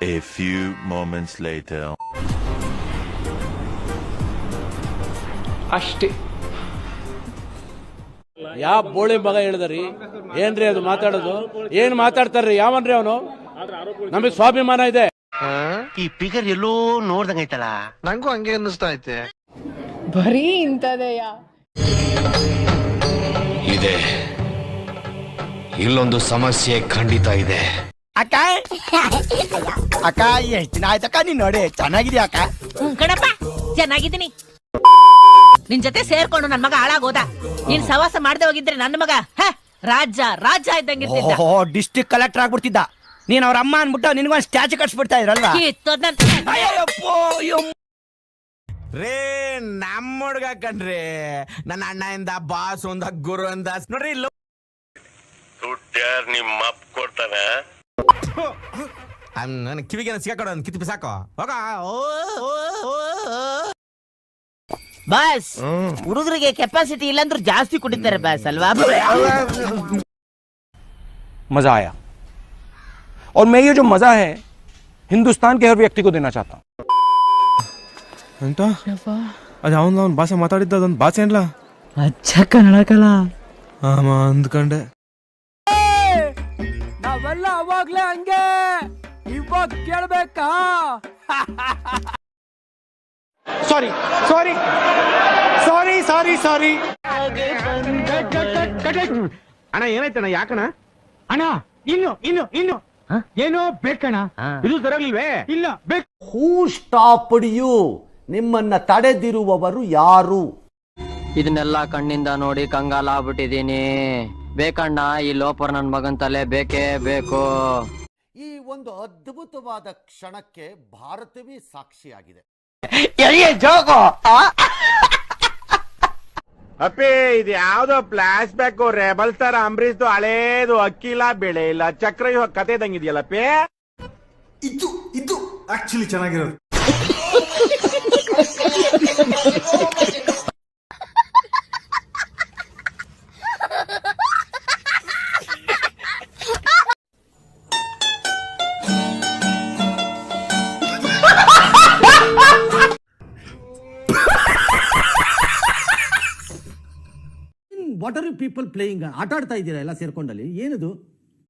A few moments later. ಅಷ್ಟೇ. ಯಾವ ಬೋಳಿ ಮಗ ಹೇಳಿದ್ರಿ? ಏನ್ರಿ ಅದು ಮಾತಾಡೋದು? ಏನ್ ಮಾತಾಡ್ತಾರ್ರಿ? ಯಾವನ್ರಿ ಅವನು? ನಮಗೆ ಸ್ವಾಭಿಮಾನ ಇದೆ. ಈ ಫಿಗರ್ ಎಲ್ಲೋ ನೋಡ್ದಂಗೈತಲ್ಲ, ನಂಗೂ ಹಂಗೆ ಅನ್ನಿಸ್ತಾ ಐತೆ. ಬರೀ ಇಂಥದೆಯ ಇದೆ, ಇಲ್ಲೊಂದು ಸಮಸ್ಯೆ ಖಂಡಿತ ಇದೆ. ಅಕ್ಕ ಅಕ್ಕ ಎಷ್ಟು ದಿನ ಆಯ್ತಕ್ಕ ನೀನ್ ನೋಡಿ, ಚೆನ್ನಾಗಿದ್ಯಾ ಅಕ್ಕ? ಕಣಪ್ಪ, ಚೆನ್ನಾಗಿದ್ದೀನಿ. ನಿನ್ ಜೊತೆ ಸೇರ್ಕೊಂಡು ನನ್ ಮಗ ಹಾಳಾಗೋದ. ನೀನ್ ಸವಾಸ ಮಾಡದೆ ಹೋಗಿದ್ರೆ ನನ್ನ ಮಗ ರಾಜ ರಾಜ ಇದ್ದಂಗಿರ್ತಿದ್ದ. District collector ಆಗ್ಬಿಡ್ತಿದ್ದ. ನೀನ್ ಅವ್ರ ಅಮ್ಮ ಅನ್ಬಿಟ್ಟು ನಿನ್ಗೊಂದು ಸ್ಟ್ಯಾಚು ಕಟ್ಸ್ಬಿಡ್ತಾ ಇದ್ರಲ್ವಾ? ರೇ ನಮ್ಮ ಹುಡ್ಗ ಕಣ್ರಿ, ನನ್ನ ಅಣ್ಣ ಇಂದ ಬಾಸ್ ಒಂದ ಗುರು ಅಂದ ನೋಡ್ರಿ. ದುಡ್ಡ್ಯಾರ್ ನಿಮ್ಮ ಅಪ್ಪ ಕೊಡ್ತಾನೆ. ನನ್ ಕಿವಿಗೆ ಸಿಗಾಕೊಡ ಕಿತ್ತು ಬಿಸಾಕೋ ಹೋಗ. ಬಾಸ್, ಹುಡುಗರಿಗೆ ಕೆಪಾಸಿಟಿ ಇಲ್ಲಾಂದ್ರೂ ಜಾಸ್ತಿ ಕುಡಿತಾರೆ ಬಾಸ್ ಅಲ್ವಾ? मजा आया और मैं ये जो मजा है हिंदुस्तान के हर व्यक्ति को देना चाहता हूँ. ಅಂತ ಅದು ಅವನ ಭಾಷೆ ಮಾತಾಡಿದ್ದ ಅದೊಂದು ಭಾಷೆ ಅಲ್ಲ, ಅಚ್ಚ ಕನ್ನಡ ಕಲ ಅಂದ್ಕೊಂಡೆ. ನಾವೆಲ್ಲ ಅವಾಗ್ಲೇ ಹಂಗೆ, ಇವಾಗ ಕೇಳ್ಬೇಕಾ? Sorry sorry sorry sorry sorry. ಅಣ್ಣ ಏನಾಯ್ತಣ್ಣ? ಯಾಕಣ್ಣ? ಅಣ್ಣ ಇನ್ನು ಇನ್ನು ಇನ್ನು ಏನೋ ಬೇಕಣ್ಣ, ಇದು ಸರಿಯಾಗ್ಲಿಲ್ವೇ? ಇಲ್ಲ ಬೇಕು. ಹೂ ಸ್ಟಾಪ್ಡ್ ಯು? ನಿಮ್ಮನ್ನ ತಡೆದಿರುವವರು ಯಾರು? ಇದನ್ನೆಲ್ಲ ಕಣ್ಣಿಂದ ನೋಡಿ ಕಂಗಾಲ ಆಗ್ಬಿಟ್ಟಿದೀನಿ. ಬೇಕಣ್ಣ, ಈ ಲೋಪರ್ ನನ್ ಮಗನ್ ತಲೆ ಬೇಕೇ ಬೇಕು. ಈ ಒಂದು ಅದ್ಭುತವಾದ ಕ್ಷಣಕ್ಕೆ ಭಾರತವೇ ಸಾಕ್ಷಿಯಾಗಿದೆ. ಅಪ್ಪಿ, ಇದು ಯಾವ್ದೋ ಫ್ಲಾಶ್ ಬ್ಯಾಕ್ ರೆಬಲ್ ತರ ಅಂಬರೀಶ್ದು ಹಳೇದು, ಅಕ್ಕಿ ಇಲ್ಲ ಬೆಳೆ ಇಲ್ಲ ಚಕ್ರ ಕತೆ ಇದ್ದಂಗಿದ್ಯಲ್ಲಪ್ಪಿ. ಇದು ಇದು ಆಕ್ಚುಲಿ ಚೆನ್ನಾಗಿರೋದು. What are you people playing? ಆಟ ಆಡ್ತಾ ಇದ್ದೀರಾ ಎಲ್ಲ ಸೇರ್ಕೊಂಡಲ್ಲಿ? ಏನದು?